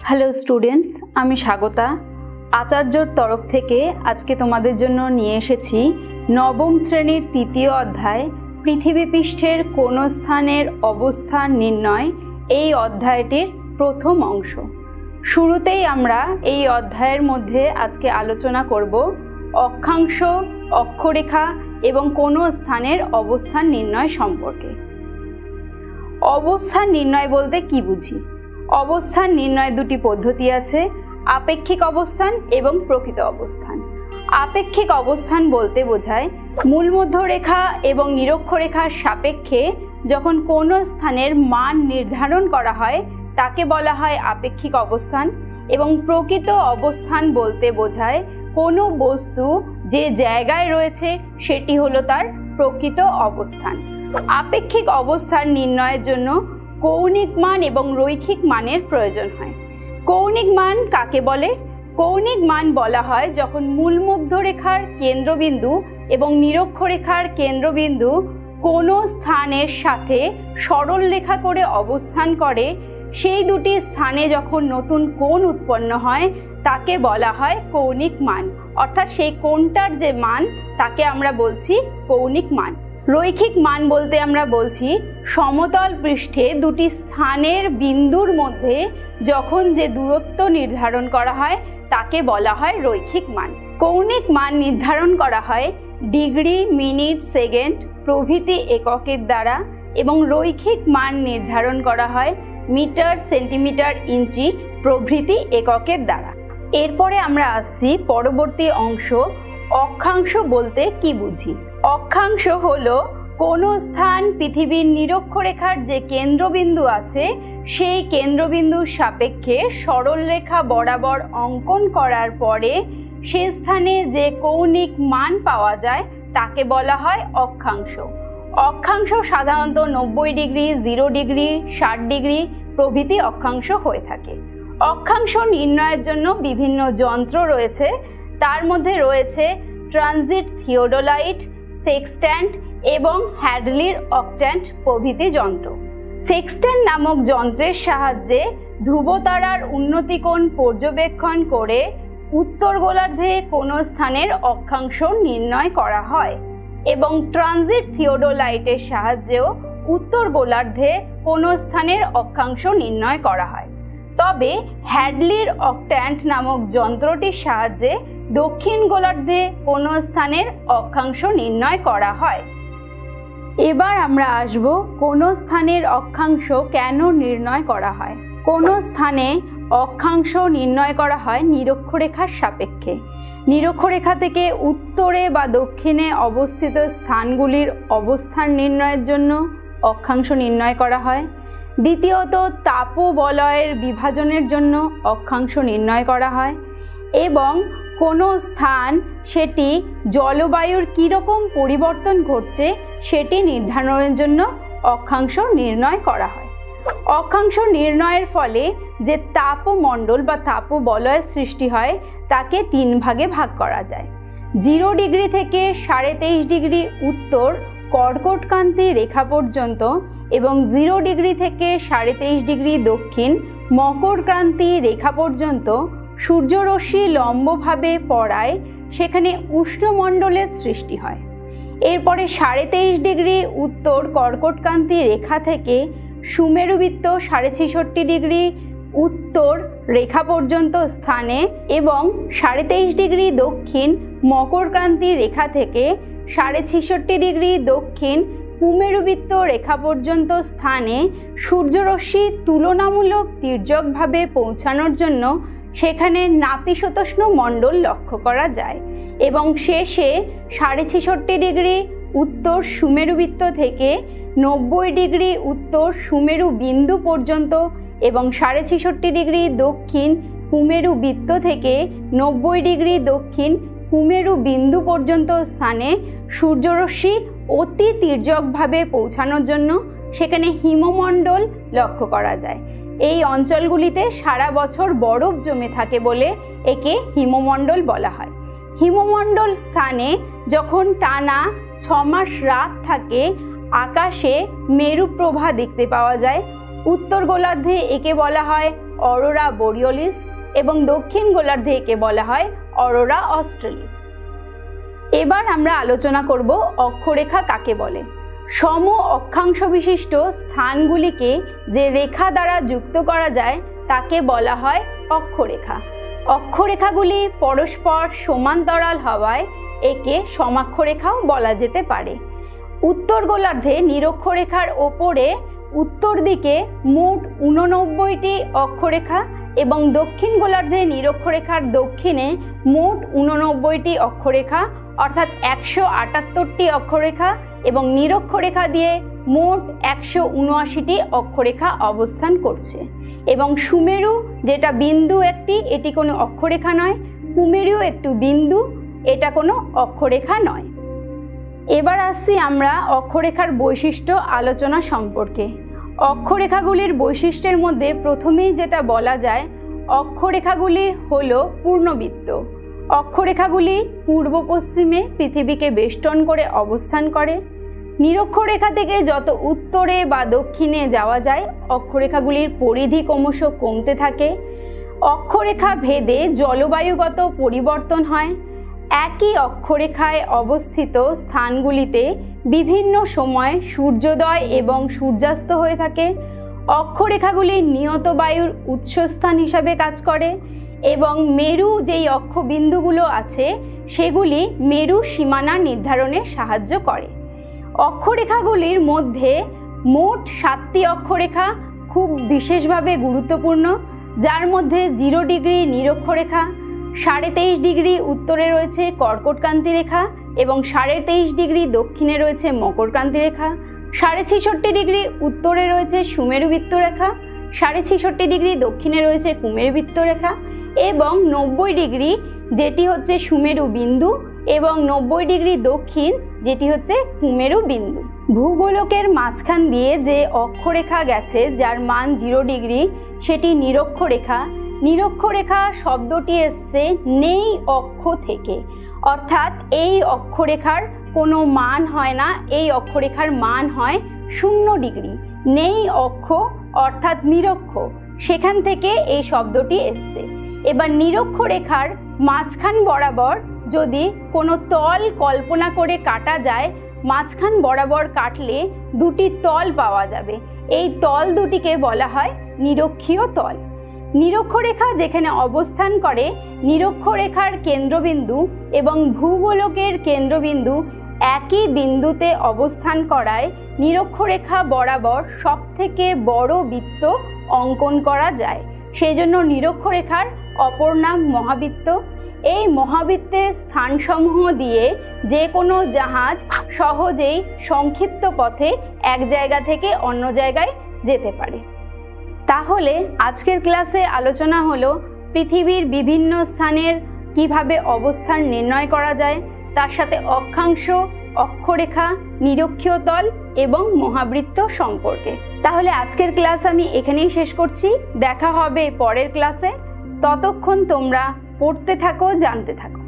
Hello students, আমি স্বাগতা। আচার্যর তরফ থেকে আজকে তোমাদের জন্য নিয়ে এসেছি নবম শ্রেণীর তৃতীয় অধ্যায় পৃথিবী পৃষ্ঠের কোন স্থানের অবস্থান নির্ণয়, এই অধ্যায়টির প্রথম অংশ। শুরুতেই আমরা এই অধ্যায়ের মধ্যে আজকে আলোচনা করব অক্ষাংশ, অক্ষরেখা এবং কোন স্থানের অবস্থান নির্ণয় সম্পর্কে। অবস্থান নির্ণয় বলতে কি বুঝি? অবস্থান নির্ণয় দুটি পদ্ধতি আছে, আপেক্ষিক অবস্থান এবং প্রকৃত অবস্থান। আপেক্ষিক অবস্থান বলতে বোঝায় মূলমধ্যরেখা এবং নিরক্ষরেখার সাপেক্ষে যখন কোনো স্থানের মান নির্ধারণ করা হয় তাকে বলা হয় আপেক্ষিক অবস্থান। এবং প্রকৃত অবস্থান বলতে বোঝায় কোনো বস্তু যে জায়গায় রয়েছে সেটি হলো তার প্রকৃত অবস্থান। আপেক্ষিক অবস্থান নির্ণয়ের জন্য কৌণিক মান এবং রৈখিক মানের প্রয়োজন হয়। কৌণিক মান কাকে বলে? কৌণিক মান বলা হয় যখন মূলমধ্যরেখার কেন্দ্রবিন্দু এবং নিরক্ষরেখার কেন্দ্রবিন্দু কোনো স্থানের সাথে সরল রেখা করে অবস্থান করে, সেই দুটি স্থানে যখন নতুন কোণ উৎপন্ন হয় তাকে বলা হয় কৌণিক মান। অর্থাৎ সেই কোণটার যে মান তাকে আমরা বলছি কৌণিক মান। রৈখিক মান বলতে আমরা বলছি সমতল পৃষ্ঠে দুটি স্থানের বিন্দুর মধ্যে যখন যে দূরত্ব নির্ধারণ করা হয় তাকে বলা হয় রৈখিক মান। কৌণিক মান নির্ধারণ করা হয় ডিগ্রি, মিনিট, সেকেন্ড প্রভৃতি এককের দ্বারা এবং রৈখিক মান নির্ধারণ করা হয় মিটার, সেন্টিমিটার, ইঞ্চি প্রভৃতি এককের দ্বারা। এরপরে আমরা আসছি পরবর্তী অংশ, অক্ষাংশ বলতে কি বুঝি? অক্ষাংশ হলো কোনো স্থান পৃথিবীর নিরক্ষরেখার যে কেন্দ্রবিন্দু আছে সেই কেন্দ্রবিন্দুর সাপেক্ষে সরল রেখা বরাবর অঙ্কন করার পরে সে স্থানে যে কৌণিক মান পাওয়া যায় তাকে বলা হয় অক্ষাংশ। অক্ষাংশ সাধারণত 90 ডিগ্রি, 0 ডিগ্রি, 60 ডিগ্রি প্রভৃতি অক্ষাংশ হয়ে থাকে। অক্ষাংশ নির্ণয়ের জন্য বিভিন্ন যন্ত্র রয়েছে, তার মধ্যে রয়েছে ট্রানজিট থিওডোলাইট, সেক্সট্যান্ট এবং হ্যাডলির অক্ট্যান্ট প্রভৃতি যন্ত্র। সেক্সট্যান্ট নামক যন্ত্রের সাহায্যে ধ্রুবতারার উন্নতিকোণ পর্যবেক্ষণ করে উত্তর গোলার্ধে কোনো স্থানের অক্ষাংশ নির্ণয় করা হয় এবং ট্রানজিট থিওডোলাইটের সাহায্যেও উত্তর গোলার্ধে কোনো স্থানের অক্ষাংশ নির্ণয় করা হয়। তবে হ্যাডলির অক্ট্যান্ট নামক যন্ত্রটির সাহায্যে দক্ষিণ গোলার্ধে কোনো স্থানের অক্ষাংশ নির্ণয় করা হয়। এবার আমরা আসব কোনো স্থানের অক্ষাংশ কেন নির্ণয় করা হয়। কোনো স্থানে অক্ষাংশ নির্ণয় করা হয় নিরক্ষরেখার সাপেক্ষে। নিরক্ষরেখা থেকে উত্তরে বা দক্ষিণে অবস্থিত স্থানগুলির অবস্থান নির্ণয়ের জন্য অক্ষাংশ নির্ণয় করা হয়। দ্বিতীয়ত, তাপবলয়ের বিভাজনের জন্য অক্ষাংশ নির্ণয় করা হয় এবং কোনো স্থান সেটি জলবায়ুর কীরকম পরিবর্তন ঘটছে সেটি নির্ধারণের জন্য অক্ষাংশ নির্ণয় করা হয়। অক্ষাংশ নির্ণয়ের ফলে যে তাপমণ্ডল বা তাপবলয়ের সৃষ্টি হয় তাকে 3 ভাগে ভাগ করা যায়। 0 ডিগ্রি থেকে 23.5 ডিগ্রি উত্তর কর্কটক্রান্তি রেখা পর্যন্ত এবং 0 ডিগ্রি থেকে 23.5 ডিগ্রি দক্ষিণ মকরক্রান্তি রেখা পর্যন্ত সূর্যরশ্মি লম্বভাবে পড়ায় সেখানে উষ্ণমণ্ডলের সৃষ্টি হয়। এরপরে 23.5 ডিগ্রি উত্তর কর্কটক্রান্তি রেখা থেকে সুমেরুবৃত্ত 66.5 ডিগ্রি উত্তর রেখা পর্যন্ত স্থানে এবং 23.5 ডিগ্রি দক্ষিণ মকরক্রান্তি রেখা থেকে 66.5 ডিগ্রি দক্ষিণ কুমেরুবৃত্ত রেখা পর্যন্ত স্থানে সূর্যরশ্মি তুলনামূলক তির্যকভাবে পৌঁছানোর জন্য সেখানে নাতিশীতোষ্ণ মণ্ডল লক্ষ্য করা যায় এবং শেষে 66.5 ডিগ্রি উত্তর সুমেরুবৃত্ত থেকে 90 ডিগ্রি উত্তর সুমেরু বিন্দু পর্যন্ত এবং 66.5 ডিগ্রি দক্ষিণ কুমেরু বৃত্ত থেকে 90 ডিগ্রি দক্ষিণ কুমেরু বিন্দু পর্যন্ত স্থানে সূর্যরশ্মি অতি তির্যকভাবে পৌঁছানোর জন্য সেখানে হিমমণ্ডল লক্ষ্য করা যায়। এই অঞ্চলগুলিতে সারা বছর বরফ জমে থাকে বলে একে হিমমণ্ডল বলা হয়। হিমমণ্ডল স্থানে যখন টানা 6 মাস রাত থাকে আকাশে মেরুপ্রভা দেখতে পাওয়া যায়। উত্তর গোলার্ধে একে বলা হয় অরোরা বোরিওলিস এবং দক্ষিণ গোলার্ধে একে বলা হয় অরোরা অস্ট্রেলিস। এবার আমরা আলোচনা করব অক্ষরেখা কাকে বলে। সম অক্ষাংশ বিশিষ্ট স্থানগুলিকে যে রেখা দ্বারা যুক্ত করা যায় তাকে বলা হয় অক্ষরেখা। অক্ষরেখাগুলি পরস্পর সমান্তরাল হওয়ায় একে সমাক্ষরেখাও বলা যেতে পারে। উত্তর গোলার্ধে নিরক্ষরেখার ওপরে উত্তর দিকে মোট 89টি অক্ষরেখা এবং দক্ষিণ গোলার্ধে নিরক্ষরেখার দক্ষিণে মোট 89টি অক্ষরেখা অর্থাৎ 178টি অক্ষরেখা এবং নিরক্ষরেখা দিয়ে মোট 179টি অক্ষরেখা অবস্থান করছে। এবং সুমেরু যেটা বিন্দু একটি, এটি কোনো অক্ষরেখা নয়। কুমেরু একটু বিন্দু, এটা কোনো অক্ষরেখা নয়। এবার আসছি আমরা অক্ষরেখার বৈশিষ্ট্য আলোচনা সম্পর্কে। অক্ষরেখাগুলির বৈশিষ্ট্যের মধ্যে প্রথমেই যেটা বলা যায়, অক্ষরেখাগুলি হলো পূর্ণবৃত্ত। অক্ষরেখাগুলি পূর্ব পশ্চিমে পৃথিবীকে বেষ্টন করে অবস্থান করে। নিরক্ষরেখা থেকে যত উত্তরে বা দক্ষিণে যাওয়া যায় অক্ষরেখাগুলির পরিধি ক্রমশ কমতে থাকে। অক্ষরেখা ভেদে জলবায়ুগত পরিবর্তন হয়। একই অক্ষরেখায় অবস্থিত স্থানগুলিতে বিভিন্ন সময় সূর্যোদয় এবং সূর্যাস্ত হয়ে থাকে। অক্ষরেখাগুলি নিয়ত বায়ুর উৎসস্থান হিসাবে কাজ করে এবং মেরু যেই অক্ষবিন্দুগুলো আছে সেগুলি মেরু সীমানা নির্ধারণে সাহায্য করে। অক্ষরেখাগুলির মধ্যে মোট 7টি অক্ষরেখা খুব বিশেষভাবে গুরুত্বপূর্ণ, যার মধ্যে 0 ডিগ্রি নিরক্ষরেখা, 23.5 ডিগ্রি উত্তরে রয়েছে কর্কটক্রান্তি রেখা এবং 23.5 ডিগ্রি দক্ষিণে রয়েছে মকরক্রান্তি রেখা, 66.5 ডিগ্রি উত্তরে রয়েছে সুমেরুবৃত্ত রেখা, 66.5 ডিগ্রি দক্ষিণে রয়েছে কুমেরুবৃত্ত রেখা এবং 90 ডিগ্রি যেটি হচ্ছে সুমেরু বিন্দু এবং 90 ডিগ্রি দক্ষিণ যেটি হচ্ছে কুমেরু বিন্দু। ভূগোলকের মাঝখান দিয়ে যে অক্ষরেখা গেছে যার মান 0 ডিগ্রি সেটি নিরক্ষরেখা। নিরক্ষরেখা শব্দটি এসছে নেই অক্ষ থেকে, অর্থাৎ এই অক্ষরেখার কোনো মান হয় না, এই অক্ষরেখার মান হয় 0 ডিগ্রি। নেই অক্ষ অর্থাৎ নিরক্ষ, সেখান থেকে এই শব্দটি এসছে। এবার নিরক্ষরেখার মাঝখান বরাবর যদি কোনো তল কল্পনা করে কাটা যায়, মাঝখান বরাবর কাটলে দুটি তল পাওয়া যাবে। এই তল দুটিকে বলা হয় নিরক্ষীয় তল। নিরক্ষরেখা যেখানে অবস্থান করে নিরক্ষরেখার কেন্দ্রবিন্দু এবং ভূগোলকের কেন্দ্রবিন্দু একই বিন্দুতে অবস্থান করায় নিরক্ষরেখা বরাবর সবথেকে বড় বৃত্ত অঙ্কন করা যায়। সেই জন্য নিরক্ষরেখার অপর নাম মহাবৃত্ত। এই মহাবৃত্তের স্থানসমূহ দিয়ে যে কোনো জাহাজ সহজেই সংক্ষিপ্ত পথে এক জায়গা থেকে অন্য জায়গায় যেতে পারে। তাহলে আজকের ক্লাসে আলোচনা হলো পৃথিবীর বিভিন্ন স্থানের কিভাবে অবস্থান নির্ণয় করা যায়, তার সাথে অক্ষাংশ, অক্ষরেখা, নিরক্ষীয় তল এবং মহাবৃত্ত সম্পর্কে। তাহলে আজকের ক্লাস আমি এখানেই শেষ করছি। দেখা হবে পরের ক্লাসে। ততক্ষণ তোমরা পড়তে থাকো, জানতে থাকো।